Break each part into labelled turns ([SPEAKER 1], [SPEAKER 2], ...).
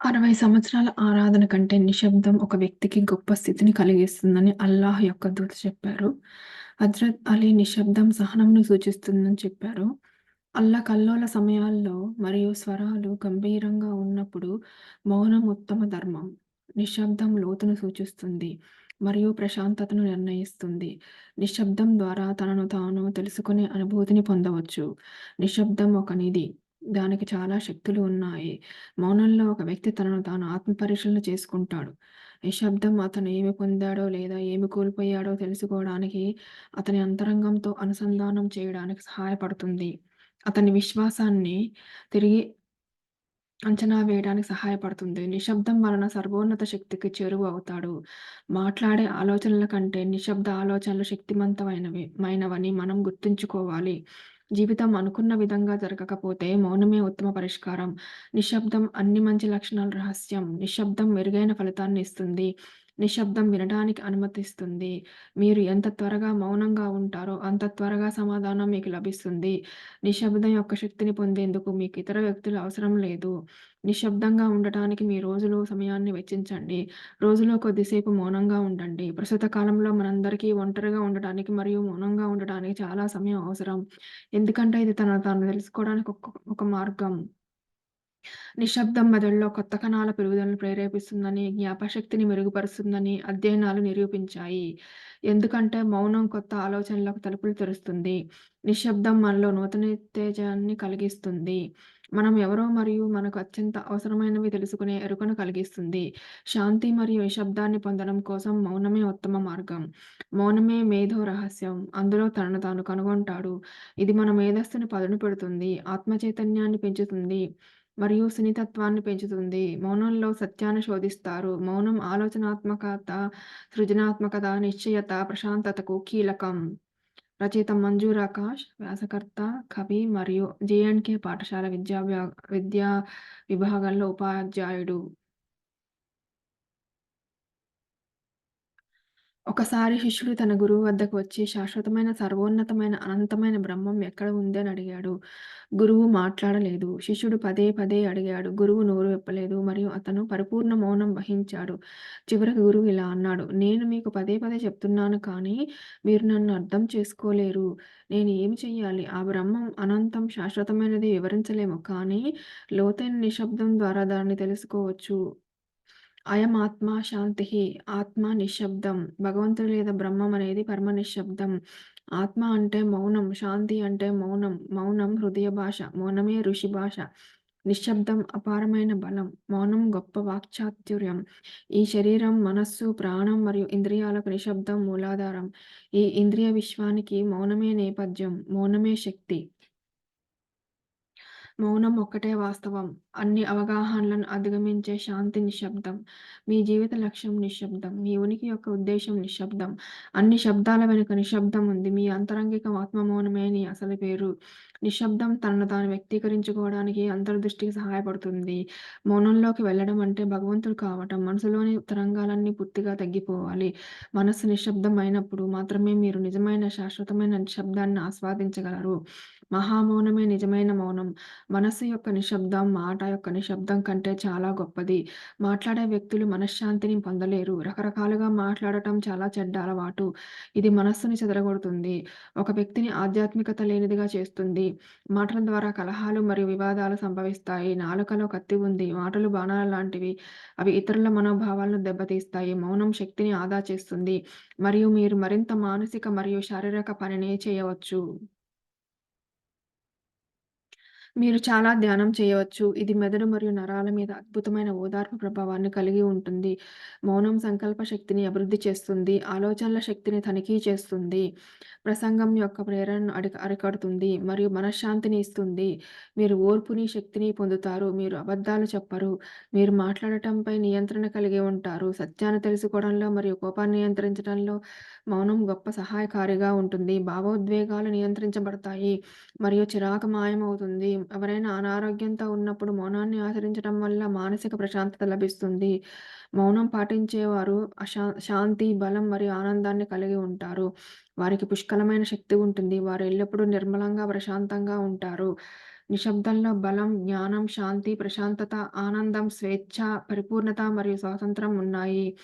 [SPEAKER 1] 60 సంవత్సరాల ఆరాధన కంటే నిశ్శబ్దం ఒక వ్యక్తికి గొప్ప స్థితిని కలిగిస్తుందని అల్లాహ్ యొక్క దూత చెప్పారు. హజ్రత్ అలీ నిశ్శబ్దం సహనంను సూచిస్తుందని చెప్పారు. అల్లకల్లోల సమయాల్లో మరియు స్వరాలు గంభీరంగా ఉన్నప్పుడు మౌనం ఉత్తమ ధర్మం. నిశ్శబ్దం లోతును సూచిస్తుంది మరియు ప్రశాంతతను నిర్ణయిస్తుంది. నిశ్శబ్దం ద్వారా తనను తాను తెలుసుకునే అనుభూతిని పొందవచ్చు. నిశ్శబ్దం ఒక నిధి. దానికి చాలా శక్తులు ఉన్నాయి. మౌనంలో ఒక వ్యక్తి తనను తాను ఆత్మపరిశీలన చేసుకుంటాడు. నిశ్శబ్దం అతను ఏమి పొందాడో లేదా ఏమి కోల్పోయాడో తెలుసుకోవడానికి, అతని అంతరంగంతో అనుసంధానం చేయడానికి సహాయపడుతుంది. అతని విశ్వాసాన్ని తిరిగి అంచనా వేయడానికి సహాయపడుతుంది. నిశ్శబ్దం వలన సర్వోన్నత శక్తికి చేరువ అవుతాడు. మాట్లాడే ఆలోచనల కంటే నిశ్శబ్ద ఆలోచనలు మైనవని మనం గుర్తుంచుకోవాలి. జీవితం అనుకున్న విధంగా జరగకపోతే మౌనమే ఉత్తమ పరిష్కారం. నిశ్శబ్దం అన్ని మంచి లక్షణాల రహస్యం. నిశ్శబ్దం మెరుగైన ఫలితాన్ని ఇస్తుంది. నిశ్శబ్దం వినడానికి అనుమతిస్తుంది. మీరు ఎంత త్వరగా మౌనంగా ఉంటారో అంత త్వరగా సమాధానం మీకు లభిస్తుంది. నిశ్శబ్దం యొక్క శక్తిని పొందేందుకు మీకు ఇతర వ్యక్తుల అవసరం లేదు. నిశ్శబ్దంగా ఉండటానికి మీ రోజులో సమయాన్ని వెచ్చించండి. రోజులో కొద్దిసేపు మౌనంగా ఉండండి. ప్రస్తుత కాలంలో మనందరికీ ఒంటరిగా ఉండటానికి మరియు మౌనంగా ఉండటానికి చాలా సమయం అవసరం. ఎందుకంటే ఇది తనను తాను తెలుసుకోవడానికి ఒక మార్గం. నిశ్శబ్దం మెదడులో కొత్త కణాల పెరుగుదలను ప్రేరేపిస్తుందని, జ్ఞాపకశక్తిని మెరుగుపరుస్తుందని అధ్యయనాలు నిరూపించాయి. ఎందుకంటే మౌనం కొత్త ఆలోచనలకు తలుపులు తెరుస్తుంది. నిశ్శబ్దం మనలో నూతనోత్తేజాన్ని కలిగిస్తుంది. మనం ఎవరో మరియు మనకు అత్యంత అవసరమైనవి తెలుసుకునే ఎరుకను కలిగిస్తుంది. శాంతి మరియు నిశ్శబ్దాన్ని పొందడం కోసం మౌనమే ఉత్తమ మార్గం. మౌనమే మేధో రహస్యం. అందులో తనను తాను కనుగొంటాడు. ఇది మన మేధస్సును పదును పెడుతుంది, ఆత్మ చైతన్యాన్ని పెంచుతుంది మరియు సున్నితత్వాన్ని పెంచుతుంది. మౌనంలో సత్యాన్ని శోధిస్తారు. మౌనం ఆలోచనాత్మకత, సృజనాత్మకత, నిశ్చయత, ప్రశాంతతకు కీలకం. రచయిత మంజూర్ ఆకాష్, వ్యాసకర్త, కవి మరియు జేఎండ్కే పాఠశాల విద్యా విభాగంలో ఉపాధ్యాయుడు. ఒకసారి శిష్యుడు తన గురువు వద్దకు వచ్చి శాశ్వతమైన, సర్వోన్నతమైన, అనంతమైన బ్రహ్మం ఎక్కడ ఉంది అని అడిగాడు. గురువు మాట్లాడలేదు. శిష్యుడు పదే పదే అడిగాడు. గురువు నోరు విప్పలేదు మరియు అతను పరిపూర్ణ మౌనం వహించాడు. చివరకు గురువు ఇలా అన్నాడు: నేను మీకు పదే పదే చెప్తున్నాను కానీ మీరు నన్ను అర్థం చేసుకోలేరు. నేను ఏమి చెయ్యాలి? ఆ బ్రహ్మం అనంతం, శాశ్వతమైనది వివరించలేము కానీ లోతైన నిశ్శబ్దం ద్వారా దానిని తెలుసుకోవచ్చు. అయం ఆత్మ శాంతిః. ఆత్మ నిశ్శబ్దం. భగవంతుడు లేదా బ్రహ్మం అనేది పరమ నిశ్శబ్దం. ఆత్మ అంటే మౌనం. శాంతి అంటే మౌనం. మౌనం హృదయ భాష. మౌనమే ఋషి భాష. నిశ్శబ్దం అపారమైన బలం. మౌనం గొప్ప వాక్చాతుర్యం. ఈ శరీరం, మనస్సు, ప్రాణం మరియు ఇంద్రియాలకు నిశ్శబ్దం మూలాధారం. ఈ ఇంద్రియ విశ్వానికి మౌనమే నేపథ్యం. మౌనమే శక్తి. మౌనం ఒక్కటే వాస్తవం. అన్ని అవగాహనలను అధిగమించే శాంతి నిశ్శబ్దం. మీ జీవిత లక్ష్యం నిశ్శబ్దం. మీ ఉనికి యొక్క ఉద్దేశ్యం నిశ్శబ్దం. అన్ని శబ్దాల వెనుక నిశ్శబ్దం ఉంది. మీ అంతరంగిక ఆత్మ మౌనమే నీ అసలు పేరు. నిశ్శబ్దం తనను తాను వ్యక్తీకరించుకోవడానికి, అంతర్దృష్టికి సహాయపడుతుంది. మౌనంలోకి వెళ్ళడం అంటే భగవంతుడు కావటం. మనసులోని తరంగాలన్నీ పూర్తిగా తగ్గిపోవాలి. మనస్సు నిశ్శబ్దం అయినప్పుడు మాత్రమే మీరు నిజమైన, శాశ్వతమైన నిశ్శబ్దాన్ని ఆస్వాదించగలరు. మహామౌనమే నిజమైన మౌనం. మనస్సు యొక్క నిశ్శబ్దం, మాట యొక్క నిశ్శబ్దం కంటే చాలా గొప్పది. మాట్లాడే వ్యక్తులు మనశ్శాంతిని పొందలేరు. రకరకాలుగా మాట్లాడటం చాలా చెడ్డ అలవాటు. ఇది మనస్సుని చెదరగొడుతుంది. ఒక వ్యక్తిని ఆధ్యాత్మికత లేనిదిగా చేస్తుంది. మాటల ద్వారా కలహాలు మరియు వివాదాలు సంభవిస్తాయి. నాలుకలో కత్తి ఉంది. మాటలు బాణాల లాంటివి. అవి ఇతరుల మనోభావాలను దెబ్బతీస్తాయి. మౌనం శక్తిని ఆదా చేస్తుంది మరియు మీరు మరింత మానసిక మరియు శారీరక పనిని చేయవచ్చు. మీరు చాలా ధ్యానం చేయవచ్చు. ఇది మెదడు మరియు నరాల మీద అద్భుతమైన ఓదార్పు ప్రభావాన్ని కలిగి ఉంటుంది. మౌనం సంకల్ప శక్తిని అభివృద్ధి చేస్తుంది. ఆలోచనల శక్తిని తనిఖీ చేస్తుంది. ప్రసంగం యొక్క ప్రేరణను అరికడుతుంది మరియు మనశ్శాంతిని ఇస్తుంది. మీరు ఓర్పుని, శక్తిని పొందుతారు. మీరు అబద్ధాలు చెప్పరు. మీరు మాట్లాడటంపై నియంత్రణ కలిగి ఉంటారు. సత్యాన్ని తెలుసుకోవడంలో మరియు కోపాన్ని నియంత్రించడంలో మౌనం గొప్ప సహాయకారిగా ఉంటుంది. భావోద్వేగాలు నియంత్రించబడతాయి మరియు చిరాకు మాయమవుతుంది. ఎవరైనా అనారోగ్యంతో ఉన్నప్పుడు మౌనాన్ని ఆచరించడం వల్ల మానసిక ప్రశాంతత లభిస్తుంది. మౌనం పాటించేవారు శాంతి, బలం మరియు ఆనందాన్ని కలిగి ఉంటారు. వారికి పుష్కలమైన శక్తి ఉంటుంది. వారు ఎల్లప్పుడూ నిర్మలంగా, ప్రశాంతంగా ఉంటారు. నిశ్శబ్దంలో బలం, జ్ఞానం, శాంతి, ప్రశాంతత, ఆనందం, స్వేచ్ఛ, పరిపూర్ణత మరియు స్వాతంత్రం ఉన్నాయి.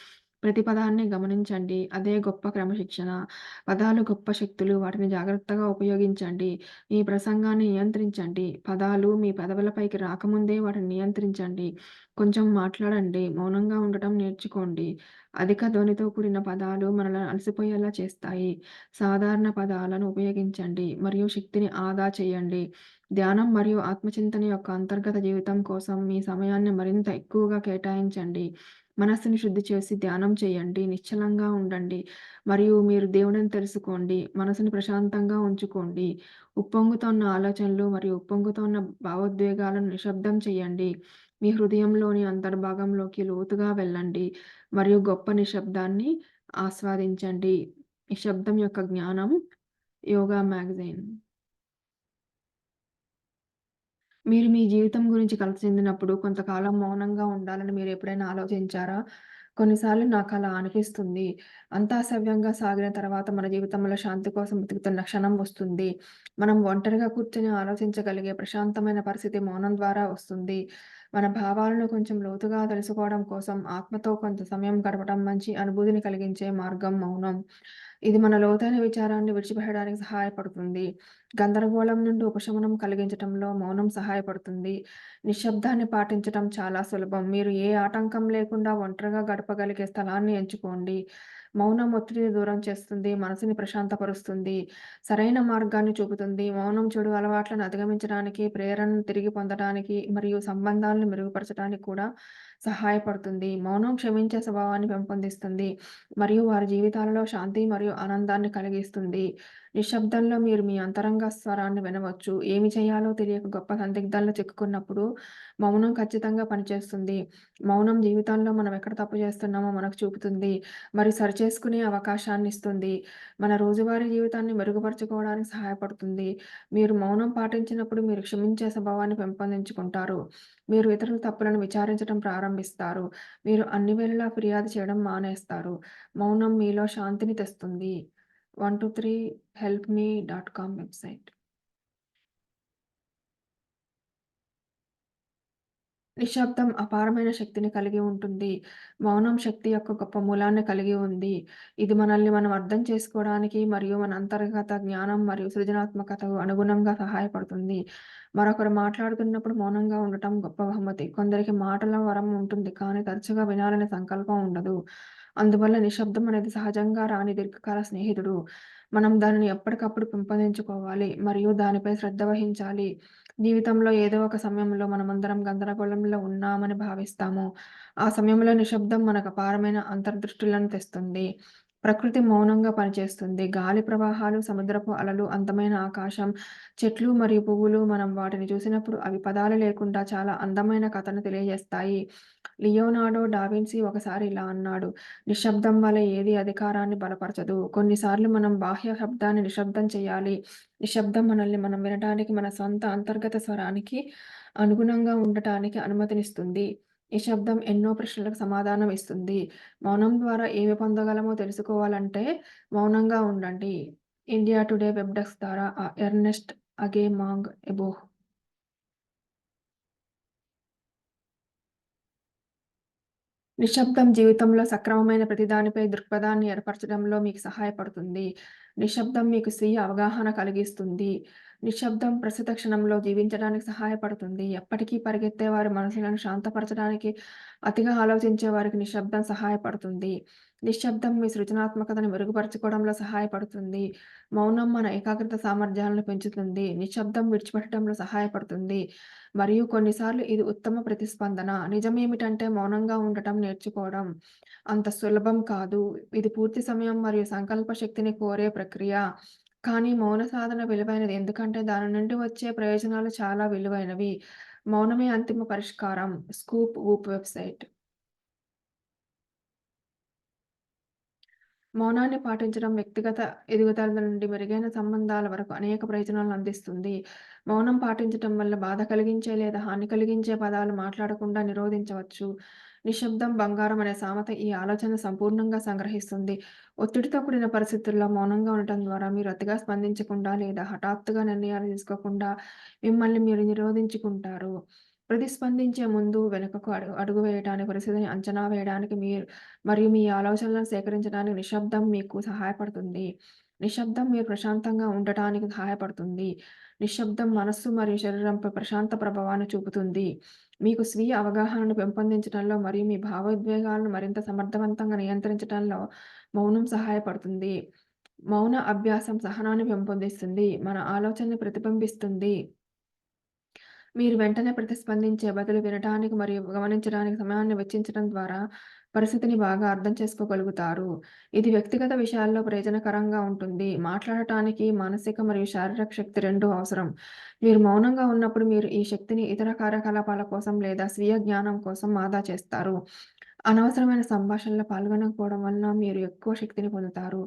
[SPEAKER 1] ప్రతి పదాన్ని గమనించండి. అదే గొప్ప క్రమశిక్షణ. పదాలు గొప్ప శక్తులు. వాటిని జాగ్రత్తగా ఉపయోగించండి. మీ ప్రసంగాన్ని నియంత్రించండి. పదాలు మీ పెదవులపైకి రాకముందే వాటిని నియంత్రించండి. కొంచెం మాట్లాడండి. మౌనంగా ఉండటం నేర్చుకోండి. అధిక ధ్వనితో కూడిన పదాలు మనల్ని అలసిపోయేలా చేస్తాయి. సాధారణ పదాలను ఉపయోగించండి మరియు శక్తిని ఆదా చేయండి. ధ్యానం మరియు ఆత్మచింతన యొక్క అంతర్గత జీవితం కోసం మీ సమయాన్ని మరింత ఎక్కువగా కేటాయించండి. మనస్సుని శుద్ధి చేసి ధ్యానం చేయండి. నిశ్చలంగా ఉండండి మరియు మీరు దేవుడిని తెలుసుకోండి. మనసుని ప్రశాంతంగా ఉంచుకోండి. ఉప్పొంగుతున్న ఆలోచనలు మరియు ఉప్పొంగుతున్న భావోద్వేగాలను నిశ్శబ్దం చేయండి. మీ హృదయంలోని అంతర్భాగంలోకి లోతుగా వెళ్ళండి మరియు గొప్ప నిశ్శబ్దాన్ని ఆస్వాదించండి. నిశ్శబ్దం యొక్క జ్ఞానం. యోగా మ్యాగజైన్. మీరు మీ జీవితం గురించి కలత చెందినప్పుడు కొంతకాలం మౌనంగా ఉండాలని మీరెప్పుడైనా ఆలోచించారా? కొన్నిసార్లు నాకలా అనిపిస్తుంది. అంతా సవ్యంగా సాగిన తర్వాత మన జీవితంలో శాంతి కోసం వెతుకుతున్న క్షణం వస్తుంది. మనం ఒంటరిగా కూర్చొని ఆలోచించగలిగే ప్రశాంతమైన పరిస్థితి మౌనం ద్వారా వస్తుంది. మన భావాలను కొంచెం లోతుగా తెలుసుకోవడం కోసం ఆత్మతో కొంత సమయం గడపడం మంచి అనుభూతిని కలిగించే మార్గం మౌనం. ఇది మన లోతైన విచారాన్ని విడిచిపెట్టడానికి సహాయపడుతుంది. గందరగోళం నుండి ఉపశమనం కలిగించటంలో మౌనం సహాయపడుతుంది. నిశ్శబ్దాన్ని పాటించటం చాలా సులభం. మీరు ఏ ఆటంకం లేకుండా ఒంటరిగా గడపగలిగే స్థలాన్ని ఎంచుకోండి. మౌనం ఒత్తిడిని దూరం చేస్తుంది. మనసుని ప్రశాంతపరుస్తుంది. సరైన మార్గాన్ని చూపుతుంది. మౌనం చెడు అలవాట్లను అధిగమించడానికి, ప్రేరణను తిరిగి పొందడానికి మరియు సంబంధాలను మెరుగుపరచడానికి కూడా సహాయపడుతుంది. మౌనం క్షమించే స్వభావాన్ని పెంపొందిస్తుంది మరియు వారి జీవితాలలో శాంతి మరియు ఆనందాన్ని కలిగిస్తుంది. నిశ్శబ్దంలో మీరు మీ అంతరంగ స్వరాన్ని వినవచ్చు. ఏమి చేయాలో తెలియక గొప్ప సందిగ్ధాల్లో చిక్కుకున్నప్పుడు మౌనం ఖచ్చితంగా పనిచేస్తుంది. మౌనం జీవితంలో మనం ఎక్కడ తప్పు చేస్తున్నామో మనకు చూపుతుంది. మరి సరిచేసుకునే అవకాశాన్నిస్తుంది. మన రోజువారీ జీవితాన్ని మెరుగుపరుచుకోవడానికి సహాయపడుతుంది. మీరు మౌనం పాటించినప్పుడు మీరు క్షమించే స్వభావాన్ని పెంపొందించుకుంటారు. మీరు ఇతరుల తప్పులను విచారించడం ప్రారంభిస్తారు. మీరు అన్ని వేళలా ఫిర్యాదు చేయడం మానేస్తారు. మౌనం మీలో శాంతిని తెస్తుంది. 123helpme.com website. నిశ్శబ్దం అపారమైన శక్తిని కలిగి ఉంటుంది. మౌనం శక్తి యొక్క గొప్ప మూలాన్ని కలిగి ఉంది. ఇది మనల్ని మనం అర్థం చేసుకోవడానికి మరియు మన అంతర్గత జ్ఞానం మరియు సృజనాత్మకతకు అనుగుణంగా సహాయపడుతుంది. మరొకరు మాట్లాడుతున్నప్పుడు మౌనంగా ఉండటం గొప్ప బహుమతి. కొందరికి మాటల వరం ఉంటుంది కానీ తరచుగా వినాలనే సంకల్పం ఉండదు. అందువల్ల నిశ్శబ్దం అనేది సహజంగా రాని దీర్ఘకాల స్నేహితుడు. మనం దానిని ఎప్పటికప్పుడు పెంపొందించుకోవాలి మరియు దానిపై శ్రద్ధ వహించాలి. జీవితంలో ఏదో ఒక సమయంలో మనమందరం గందరగోళంలో ఉన్నామని భావిస్తాము. ఆ సమయంలో నిశ్శబ్దం మనకు అపారమైన అంతర్దృష్టులను తెస్తుంది. ప్రకృతి మౌనంగా పనిచేస్తుంది. గాలి ప్రవాహాలు, సముద్రపు అలలు, అందమైన ఆకాశం, చెట్లు మరియు పువ్వులు మనం వాటిని చూసినప్పుడు అవి పదాలు లేకుండా చాలా అందమైన కథను తెలియజేస్తాయి. లియోనార్డో డావిన్సీ ఒకసారి ఇలా అన్నాడు: "నిశ్శబ్దం వలె ఏది అధికారాన్ని బలపరచదు. కొన్నిసార్లు మనం బాహ్య శబ్దాన్ని నిశ్శబ్దం చేయాలి. నిశ్శబ్దం మనల్ని మనం వినటానికి, మన స్వంత అంతర్గత స్వరానికి అనుగుణంగా ఉండటానికి అనుమతినిస్తుంది. నిశ్శబ్దం ఎన్నో ప్రశ్నలకు సమాధానం ఇస్తుంది. మౌనం ద్వారా ఏమి పొందగలమో తెలుసుకోవాలంటే మౌనంగా ఉండండి." ఇండియా టుడే వెబ్ డెస్క్ ద్వారా ఎర్నెస్ట్ అగే మాంగ్ ఎబోహ్. నిశ్శబ్దం జీవితంలో సక్రమమైన ప్రతిదానిపై దృక్పథాన్ని ఏర్పరచడంలో మీకు సహాయపడుతుంది. నిశ్శబ్దం మీకు స్వీయ అవగాహన కలిగిస్తుంది. నిశ్శబ్దం ప్రస్తుత క్షణంలో జీవించడానికి సహాయపడుతుంది. ఎప్పటికీ పరిగెత్తే వారి మనసులను శాంతపరచడానికి, అతిగా ఆలోచించే వారికి నిశ్శబ్దం సహాయపడుతుంది. నిశ్శబ్దం మీ సృజనాత్మకతను మెరుగుపరుచుకోవడంలో సహాయపడుతుంది. మౌనం మన ఏకాగ్రత సామర్థ్యాలను పెంచుతుంది. నిశ్శబ్దం విడిచిపెట్టడంలో సహాయపడుతుంది. మరియు కొన్నిసార్లు ఇది ఉత్తమ ప్రతిస్పందన. నిజమేమిటంటే మౌనంగా ఉండటం నేర్చుకోవడం అంత సులభం కాదు. ఇది పూర్తి సమయం మరియు సంకల్ప శక్తిని కోరే ప్రక్రియ. కానీ మౌన సాధన విలువైనది ఎందుకంటే దాని నుండి వచ్చే ప్రయోజనాలు చాలా విలువైనవి. మౌనమే అంతిమ పరిష్కారం. ScoopWhoop website. మౌనాన్ని పాటించడం వ్యక్తిగత ఎదుగుదల నుండి మెరుగైన సంబంధాల వరకు అనేక ప్రయోజనాలను అందిస్తుంది. మౌనం పాటించటం వల్ల బాధ కలిగించే లేదా హాని కలిగించే పదాలు మాట్లాడకుండా నిరోధించవచ్చు. నిశ్శబ్దం బంగారం అనే సామెత ఈ ఆలోచనను సంపూర్ణంగా సంగ్రహిస్తుంది. ఒత్తిడితో కూడిన పరిస్థితుల్లో మౌనంగా ఉండటం ద్వారా మీరు అతిగా స్పందించకుండా లేదా హఠాత్తుగా నిర్ణయాలు తీసుకోకుండా మిమ్మల్ని మీరు నిరోధించుకుంటారు. ప్రతిస్పందించే ముందు వెనుకకు అడుగు వేయటానికి, పరిస్థితిని అంచనా వేయడానికి మరియు మీ ఆలోచనలను సేకరించడానికి నిశ్శబ్దం మీకు సహాయపడుతుంది. నిశ్శబ్దం మీరు ప్రశాంతంగా ఉండటానికి సహాయపడుతుంది. నిశ్శబ్దం మనస్సు మరియు శరీరంపై ప్రశాంత ప్రభావాన్ని చూపుతుంది. మీకు స్వీయ అవగాహనను పెంపొందించడంలో మరియు మీ భావోద్వేగాలను మరింత సమర్థవంతంగా నియంత్రించడంలో మౌనం సహాయపడుతుంది. మౌన అభ్యాసం సహనాన్ని పెంపొందిస్తుంది. మన ఆలోచనని ప్రతిబింబిస్తుంది. మీరు వెంటనే ప్రతిస్పందించే బదులు వినటానికి మరియు గమనించడానికి సమయాన్ని వెచ్చించడం ద్వారా పరిస్థితిని బాగా అర్థం చేసుకోగలుగుతారు. ఇది వ్యక్తిగత విషయాల్లో ప్రయోజనకరంగా ఉంటుంది. మాట్లాడటానికి మానసిక మరియు శారీరక శక్తి రెండూ అవసరం. మీరు మౌనంగా ఉన్నప్పుడు మీరు ఈ శక్తిని ఇతర కార్యకలాపాల కోసం లేదా స్వీయ జ్ఞానం కోసం ఆదా చేస్తారు. అనవసరమైన సంభాషణలో పాల్గొనకపోవడం వలన మీరు ఎక్కువ శక్తిని పొందుతారు.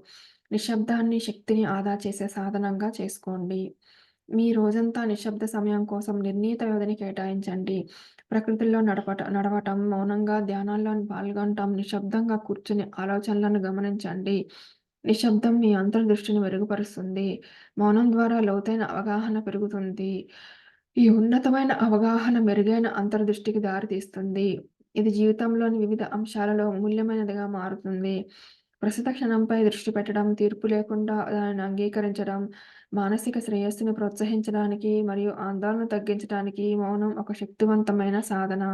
[SPEAKER 1] నిశ్శబ్దాన్ని శక్తిని ఆదా చేసే సాధనంగా చేసుకోండి. మీ రోజంతా నిశ్శబ్ద సమయం కోసం నిర్ణీత వ్యవధిని కేటాయించండి. ప్రకృతిలో నడవటం, మౌనంగా ధ్యానాల్లో పాల్గొనటం, నిశ్శబ్దంగా కూర్చుని ఆలోచనలను గమనించండి. నిశ్శబ్దం మీ అంతర్దృష్టిని మెరుగుపరుస్తుంది. మౌనం ద్వారా లోతైన అవగాహన పెరుగుతుంది. ఈ ఉన్నతమైన అవగాహన మెరుగైన అంతర్దృష్టికి దారితీస్తుంది. ఇది జీవితంలోని వివిధ అంశాలలో మూల్యమైనదిగా మారుతుంది. ప్రస్తుత క్షణంపై దృష్టి పెట్టడం, తీర్పు లేకుండా దానిని అంగీకరించడం, మానసిక శ్రేయస్సును ప్రోత్సహించడానికి మరియు ఆందోళన తగ్గించడానికి మౌనం ఒక శక్తివంతమైన సాధన.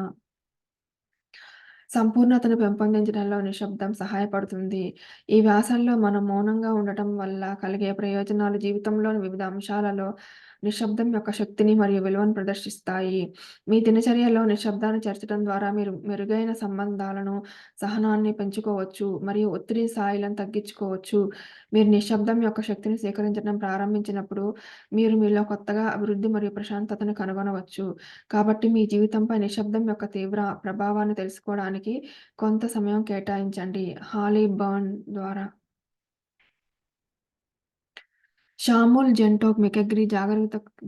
[SPEAKER 1] సంపూర్ణతను పెంపొందించడంలో నిశ్శబ్దం సహాయపడుతుంది. ఈ వ్యాసంలో మనం మౌనంగా ఉండటం వల్ల కలిగే ప్రయోజనాలు జీవితంలోని వివిధ అంశాలలో నిశ్శబ్దం యొక్క శక్తిని మరియు విలువను ప్రదర్శిస్తాయి. మీ దినచర్యలో నిశ్శబ్దాన్ని చేర్చడం ద్వారా మీరు మెరుగైన సంబంధాలను, సహనాన్ని పెంచుకోవచ్చు మరియు ఒత్తిడి స్థాయిలను తగ్గించుకోవచ్చు. మీరు నిశ్శబ్దం యొక్క శక్తిని సేకరించడం ప్రారంభించినప్పుడు మీరు మీలో కొత్తగా అభివృద్ధి మరియు ప్రశాంతతను కనుగొనవచ్చు. కాబట్టి మీ జీవితంపై నిశ్శబ్దం యొక్క తీవ్ర ప్రభావాన్ని తెలుసుకోవడానికి కొంత సమయం కేటాయించండి. హాలీ బర్న్ ద్వారా. షామ్యూల్ జెంటోక్ మెకెగ్రీ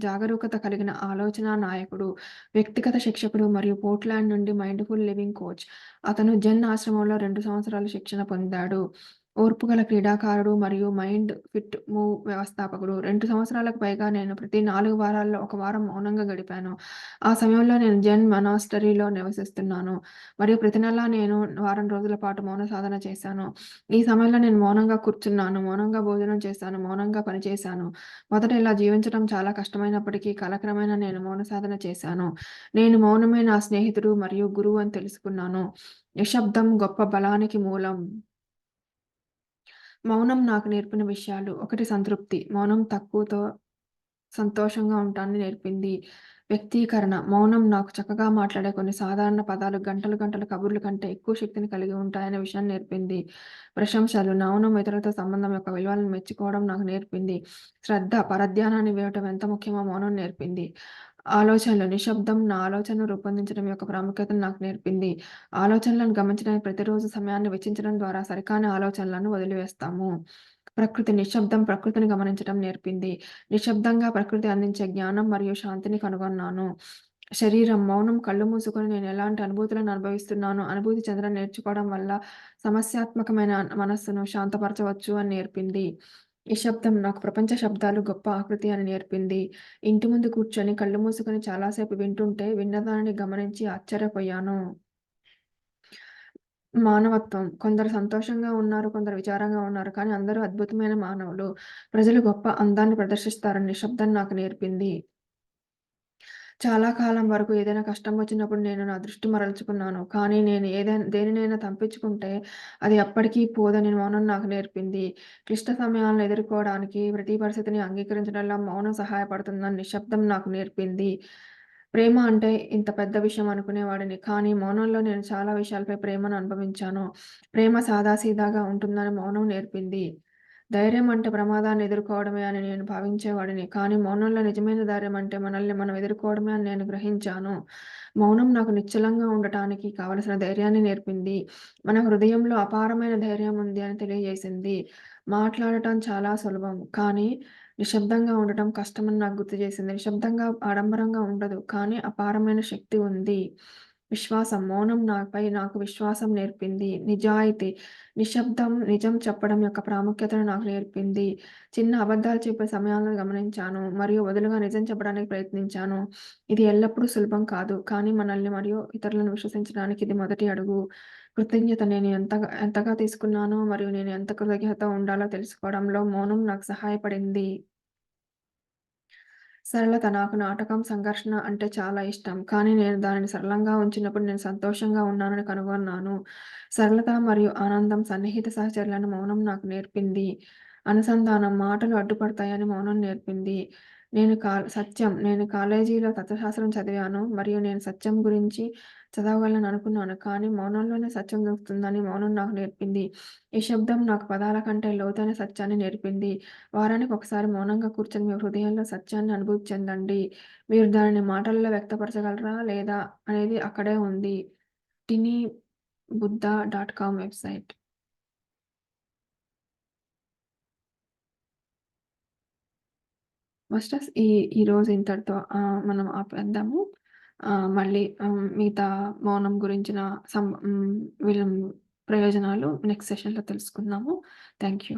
[SPEAKER 1] జాగరూకత కలిగిన ఆలోచనా నాయకుడు, వ్యక్తిగత శిక్షకుడు మరియు పోర్ట్‌లాండ్ నుండి మైండ్‌ఫుల్ లివింగ్ కోచ్. అతను జెన్ ఆశ్రమంలో 2 సంవత్సరాలు శిక్షణ పొందాడు. ఓర్పుగల క్రీడాకారుడు మరియు మైండ్ ఫిట్ మూవ్ వ్యవస్థాపకుడు. 2 సంవత్సరాలకు పైగా నేను ప్రతి 4 వారాల్లో ఒక వారం మౌనంగా గడిపాను. ఆ సమయంలో నేను జెన్ మొనాస్టరీలో నివసిస్తున్నాను మరియు ప్రతి నెలా నేను వారం రోజుల పాటు మౌన సాధన చేశాను. ఈ సమయంలో నేను మౌనంగా కూర్చున్నాను, మౌనంగా భోజనం చేశాను, మౌనంగా పనిచేశాను. మొదట ఇలా జీవించడం చాలా కష్టమైనప్పటికీ కాలక్రమేణా నేను మౌన సాధన చేశాను. నేను మౌనమే నా స్నేహితుడు మరియు గురువు అని తెలుసుకున్నాను. నిశ్శబ్దం గొప్ప బలానికి మూలం. మౌనం నాకు నేర్పిన విషయాలు: 1 సంతృప్తి. మౌనం తక్కువతో సంతోషంగా ఉంటానని నేర్పింది. వ్యక్తీకరణ. మౌనం నాకు చక్కగా మాట్లాడే కొన్ని సాధారణ పదాలు గంటలు గంటల కబుర్ల కంటే ఎక్కువ శక్తిని కలిగి ఉంటాయనే విషయాన్ని నేర్పింది. ప్రశంసలు. మౌనం ఇతరులతో సంబంధం యొక్క విలువలను మెచ్చుకోవడం నాకు నేర్పింది. శ్రద్ధ. పరధ్యానాన్ని వీడటం ఎంత ముఖ్యమో మౌనం నేర్పింది. ఆలోచనలు. నిశ్శబ్దం నా ఆలోచనను రూపొందించడం యొక్క ప్రాముఖ్యతను నాకు నేర్పింది. ఆలోచనలను గమనించడానికి ప్రతిరోజు సమయాన్ని వెచ్చించడం ద్వారా సరికాని ఆలోచనలను వదిలివేస్తాము. ప్రకృతి. నిశ్శబ్దం ప్రకృతిని గమనించడం నేర్పింది. నిశ్శబ్దంగా ప్రకృతి అందించే జ్ఞానం మరియు శాంతిని కనుగొన్నాను. శరీరం. మౌనం కళ్ళు మూసుకొని నేను ఎలాంటి అనుభూతులను అనుభవిస్తున్నానో అనుభూతి చెందడం నేర్చుకోవడం వల్ల సమస్యాత్మకమైన మనస్సును శాంతపరచవచ్చు అని నేర్పింది. ఈ శబ్దం నాకు ప్రపంచ శబ్దాలు గొప్ప ఆకృతి అని నేర్పింది. ఇంటి ముందు కూర్చొని కళ్ళు మూసుకొని చాలాసేపు వింటుంటే విన్నదానిని గమనించి ఆశ్చర్యపోయాను. మానవత్వం. కొందరు సంతోషంగా ఉన్నారు, కొందరు విచారంగా ఉన్నారు. కానీ అందరూ అద్భుతమైన మానవులు. ప్రజలు గొప్ప అందాన్ని ప్రదర్శిస్తారని నిశ్శబ్దం నాకు నేర్పింది. చాలా కాలం వరకు ఏదైనా కష్టం వచ్చినప్పుడు నేను నా దృష్టి మరల్చుకున్నాను. కానీ నేను దేనినైనా తప్పించుకుంటే అది ఎప్పటికీ పోదని మౌనం నాకు నేర్పింది. క్లిష్ట సమయాలను ఎదుర్కోవడానికి ప్రతి పరిస్థితిని అంగీకరించడంలో మౌనం సహాయపడుతుందని నిశ్శబ్దం నాకు నేర్పింది. ప్రేమ అంటే ఇంత పెద్ద విషయం అనుకునేవాడిని. కానీ మౌనంలో నేను చాలా విషయాలపై ప్రేమను అనుభవించాను. ప్రేమ సాదాసీదాగా ఉంటుందని మౌనం నేర్పింది. ధైర్యం అంటే ప్రమాదాన్ని ఎదుర్కోవడమే అని నేను భావించేవాడిని. కానీ మౌనంలో నిజమైన ధైర్యం అంటే మనల్ని మనం ఎదుర్కోవడమే అని నేను గ్రహించాను. మౌనం నాకు నిశ్చలంగా ఉండటానికి కావలసిన ధైర్యాన్ని నేర్పింది. మన హృదయంలో అపారమైన ధైర్యం ఉంది అని తెలియజేసింది. మాట్లాడటం చాలా సులభం. కానీ నిశ్శబ్దంగా ఉండటం కష్టమని నాకు గుర్తు చేసింది. నిశ్శబ్దంగా ఆడంబరంగా ఉండదు. కానీ అపారమైన శక్తి ఉంది. విశ్వాసం. మౌనం నాపై నాకు విశ్వాసం నేర్పింది. నిజాయితీ. నిశ్శబ్దం నిజం చెప్పడం యొక్క ప్రాముఖ్యతను నాకు నేర్పింది. చిన్న అబద్ధాలు చెప్పే సమయాలను గమనించాను మరియు వదులుగా నిజం చెప్పడానికి ప్రయత్నించాను. ఇది ఎల్లప్పుడూ సులభం కాదు. కానీ మనల్ని మరియు ఇతరులను విశ్వసించడానికి ఇది మొదటి అడుగు. కృతజ్ఞత. నేను ఎంతగా తీసుకున్నానో మరియు నేను ఎంత కృతజ్ఞతతో ఉండాలో తెలుసుకోవడంలో మౌనం నాకు సహాయపడింది. సరళత. నాకు నాటకం, సంఘర్షణ అంటే చాలా ఇష్టం. కానీ నేను దానిని సరళంగా ఉంచినప్పుడు నేను సంతోషంగా ఉన్నానని కనుగొన్నాను. సరళత మరియు ఆనందం. సన్నిహిత సహచరులను మౌనం నాకు నేర్పింది. అనుసంధానం. మాటలు అడ్డుపడతాయని మౌనం నేర్పింది. సత్యం. నేను కాలేజీలో తత్వశాస్త్రం చదివాను మరియు నేను సత్యం గురించి చదవగలను అనుకున్నాను. కానీ మౌనంలోనే సత్యం దొరుకుతుందని మౌనం నాకు నేర్పింది. ఈ శబ్దం నాకు పదాల కంటే లోతైన సత్యాన్ని నేర్పింది. వారానికి ఒకసారి మౌనంగా కూర్చొని మీ హృదయంలో సత్యాన్ని అనుభూతి చెందండి. మీరు దానిని మాటల్లో వ్యక్తపరచగలరా లేదా అనేది అక్కడే ఉంది. టినీబుద్ధ.కామ్ వెబ్‌సైట్. మాస్టర్స్ ఈరోజు ఇంతటితో మనం ఆపేద్దాము. మళ్ళీ మిగతా మౌనం గురించిన సం హ్మ్, విలం ప్రయోజనాలు నెక్స్ట్ సెషన్‌లో తెలుసుకుందాము. Thank you.